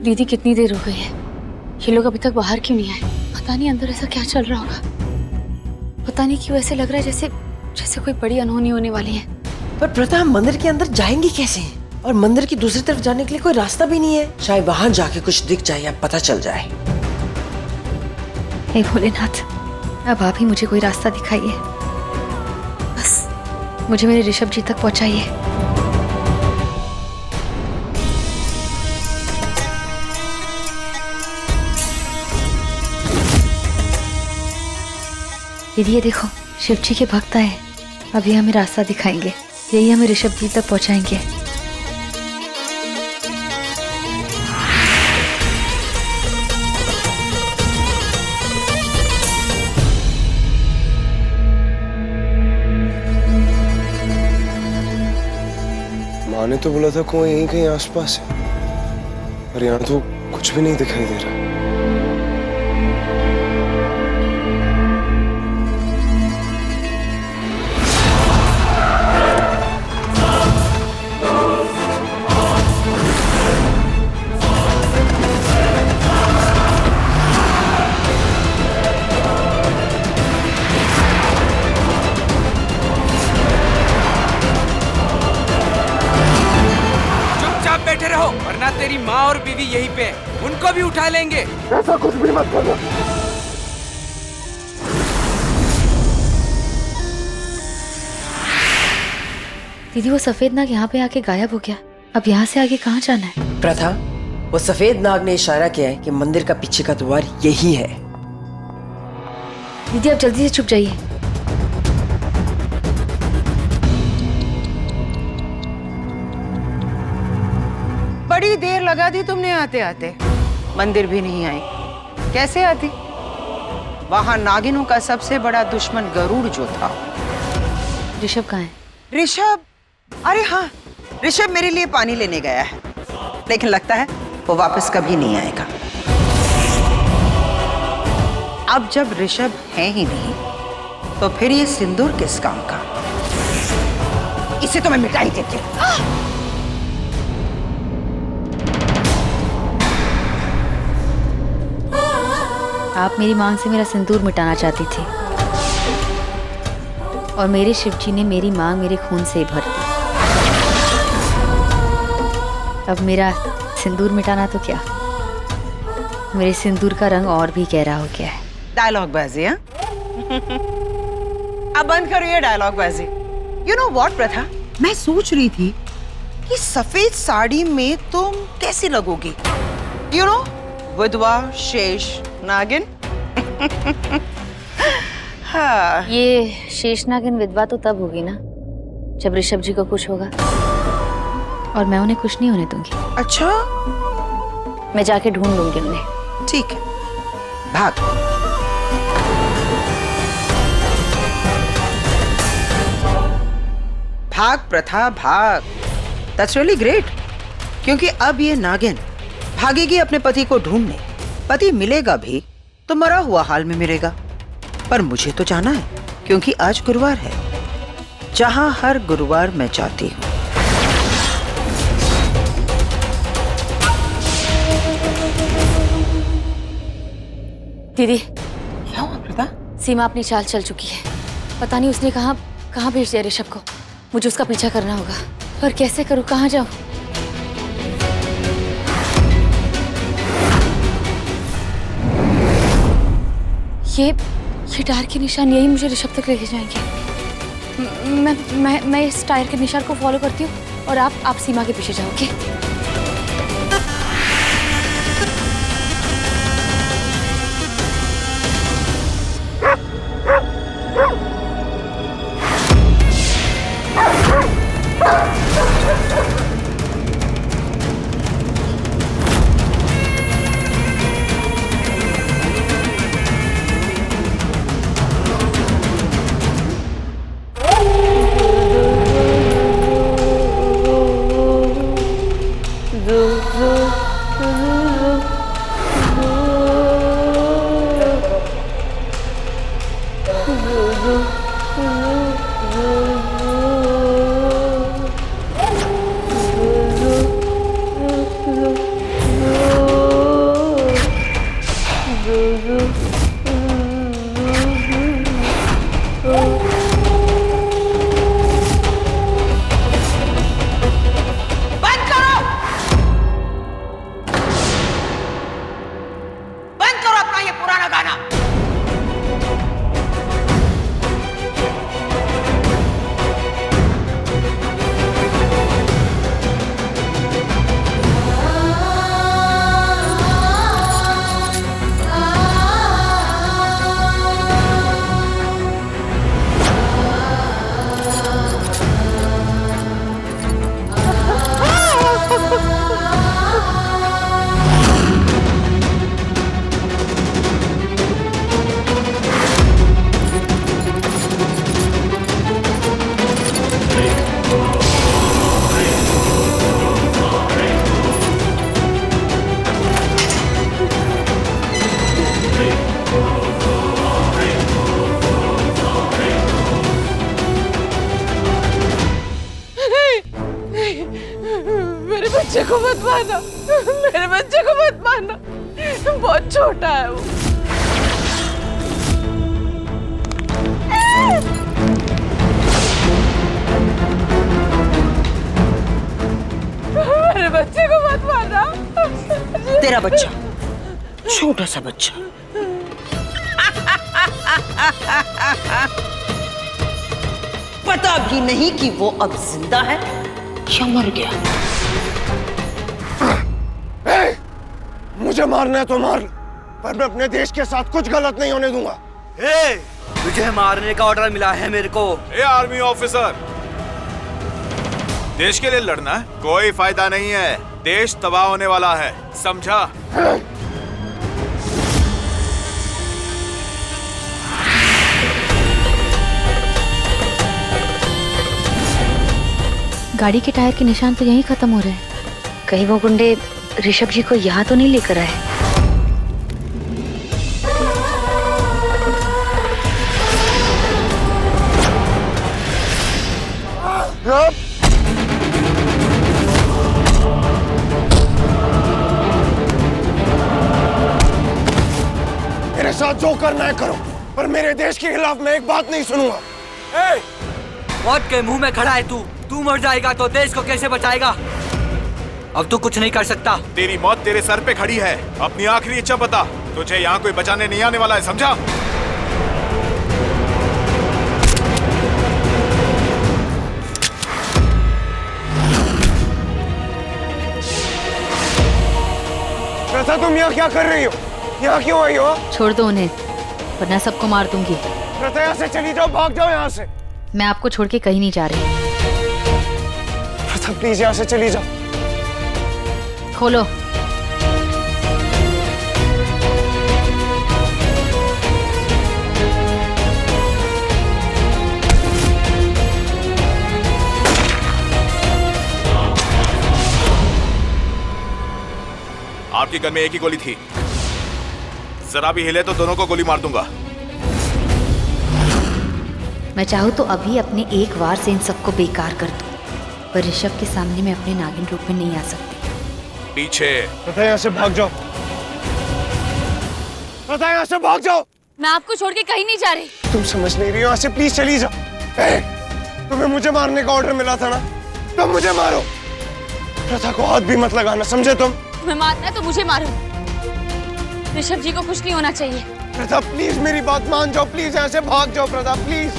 दीदी कितनी देर हो गई है, ये लोग अभी तक बाहर क्यों नहीं आए? पता नहीं अंदर ऐसा क्या चल रहा होगा। पता नहीं क्यों ऐसे लग रहा है जैसे जैसे कोई बड़ी अनहोनी होने वाली है। पर प्रथा, हम मंदिर के अंदर जाएंगे कैसे? और मंदिर की दूसरी तरफ जाने के लिए कोई रास्ता भी नहीं है। शायद वहां जाके कुछ दिख जाए या पता चल जाए। हे भोलेनाथ, अब आप ही मुझे कोई रास्ता दिखाइए। बस मुझे मेरे ऋषभ जी तक पहुंचाइए। दीदी ये देखो, शिव जी के भक्त आए। अभी हमें रास्ता दिखाएंगे, यही हमें ऋषभ जी तक पहुंचाएंगे। माँ ने तो बोला था कुआं यहीं कहीं आसपास है, पर यहाँ तो कुछ भी नहीं दिखाई दे रहा। बैठे रहो, वरना तेरी माँ और बीवी यहीं पे, उनको भी उठा लेंगे। ऐसा कुछ भी मत करना। दीदी वो सफेद नाग यहाँ पे आके गायब हो गया। अब यहाँ से आगे कहाँ जाना है? प्रथा, वो सफेद नाग ने इशारा किया है कि मंदिर का पीछे का द्वार यही है। दीदी आप जल्दी से छुप जाइए। बड़ी देर लगा दी तुमने आते आते, मंदिर भी नहीं आई। कैसे आती? वहां नागिनों का सबसे बड़ा दुश्मन गरुड़ जो था। ऋषभ कहाँ है? ऋषभ? अरे हाँ, ऋषभ मेरे लिए पानी लेने गया है, लेकिन लगता है वो वापस कभी नहीं आएगा। अब जब ऋषभ है ही नहीं, तो फिर ये सिंदूर किस काम का? इसे तो मैं मिटा ही देती हूँ। आप मेरी मांग से मेरा सिंदूर मिटाना चाहती थी और मेरे शिवजी ने मेरी मांग मेरे खून से भर दी। अब मेरा सिंदूर मिटाना तो क्या, मेरे सिंदूर का रंग और भी गहरा हो गया है। डायलॉग बाजी, हाँ? अब बंद करो ये डायलॉग बाजी। यू नो व्हाट प्रथा, मैं सोच रही थी कि सफेद साड़ी में तुम कैसी लगोगी? यू नो, विधवा, शेष, नागिन। हाँ। ये शेष नागिन विधवा तो तब होगी ना जब ऋषभ जी को कुछ होगा, और मैं उन्हें कुछ नहीं होने दूंगी। अच्छा, मैं जाके ढूंढ लूंगी उन्हें। ठीक है, भाग। भाग प्रथा, भाग। दैट्स रियली ग्रेट, क्योंकि अब ये नागिन भागेगी अपने पति को ढूंढने। पति मिलेगा भी तो मरा हुआ हाल में मिलेगा, पर मुझे तो जाना है, क्योंकि आज गुरुवार है, जहां हर गुरुवार मैं जाती हूँ। दीदी, क्या हुआ प्रथा? सीमा अपनी चाल चल चुकी है। पता नहीं उसने कहाँ भेज दिया ऋषभ को। मुझे उसका पीछा करना होगा, और कैसे करूँ, कहाँ जाऊँ? ये टायर के निशान यही मुझे ऋषभ तक लेके जाएंगे। मैं इस टायर के निशान को फॉलो करती हूँ और आप सीमा के पीछे जाओगे। बच्चे को मत मारना, मेरे बच्चे को मत मारना, बहुत छोटा है वो। मेरे बच्चे को मत मारना। तेरा बच्चा, छोटा सा बच्चा। पता भी नहीं कि वो अब जिंदा है या मर गया। मुझे मारना है तो मार, पर मैं अपने देश के साथ कुछ गलत नहीं होने दूंगा। मुझे मारने का ऑर्डर मिला है मेरे को। आर्मी ऑफिसर, देश के लिए लड़ना कोई फायदा नहीं है, देश तबाह होने वाला है, समझा? गाड़ी के टायर के निशान तो यहीं खत्म हो रहे हैं। कहीं वो गुंडे ऋषभ जी को यहाँ तो नहीं लेकर आए? मेरे साथ जो करना है करो, पर मेरे देश के खिलाफ मैं एक बात नहीं सुनूंगा। मौत के मुंह में खड़ा है तू मर जाएगा तो देश को कैसे बचाएगा? अब तू कुछ नहीं कर सकता। तेरी मौत तेरे सर पे खड़ी है, अपनी आखिरी इच्छा बता, तुझे यहाँ कोई बचाने नहीं आने वाला है, समझा? प्रथा, तुम यहाँ क्या कर रही हो? यहाँ क्यों आई हो? छोड़ दो उन्हें, वरना सबको मार दूंगी। प्रथा, यहाँ से चली जाओ, भाग जाओ यहाँ से। मैं आपको छोड़ के कहीं नहीं जा रही। प्रथा प्लीज यहाँ से चली जाओ। खोलो। आपकी गन में एक ही गोली थी, जरा भी हिले तो दोनों को गोली मार दूंगा। मैं चाहूँ तो अभी अपने एक वार से इन सबको बेकार कर दूं, पर ऋषभ के सामने मैं अपने नागिन रूप में नहीं आ सकती। पीछे। प्रथा, यहाँ से भाग जाओ। प्रथा, यहाँ से भाग जाओ। मैं आपको छोड़ के कहीं नहीं जा रही। तुम समझ नहीं रही हो, यहाँ से प्लीज चली जाओ। तुम्हें मुझे मारने का ऑर्डर मिला था ना, तुम मुझे मारो। प्रथा को हाथ भी मत लगाना, समझे तुम? तुम्हें मारना है तो मुझे मारो, ऋषभ जी को कुछ नहीं होना चाहिए। प्रथा प्लीज मेरी बात मान जाओ, प्लीज यहाँ से भाग जाओ। प्रथा प्लीज।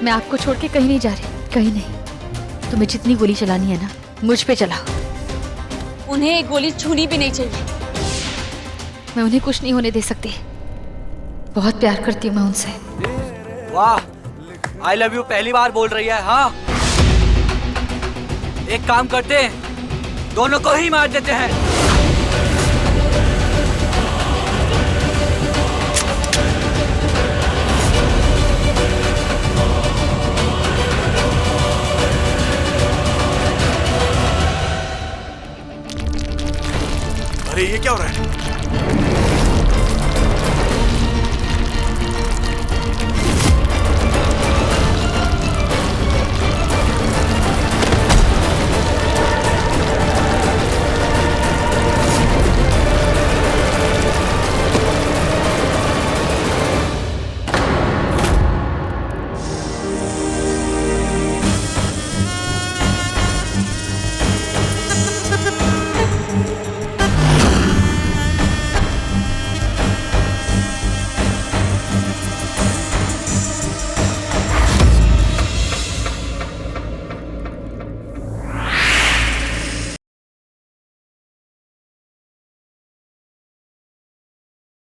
मैं आपको छोड़ के कहीं नहीं जा रही, कहीं नहीं। तुम्हें जितनी गोली चलानी है ना, मुझ पे चलाओ। उन्हें एक गोली छूनी भी नहीं चाहिए। मैं उन्हें कुछ नहीं होने दे सकती। बहुत प्यार करती हूँ मैं उनसे। वाह, आई लव यू पहली बार बोल रही है। हाँ, एक काम करते हैं, दोनों को ही मार देते हैं। अरे ये क्या हो रहा है?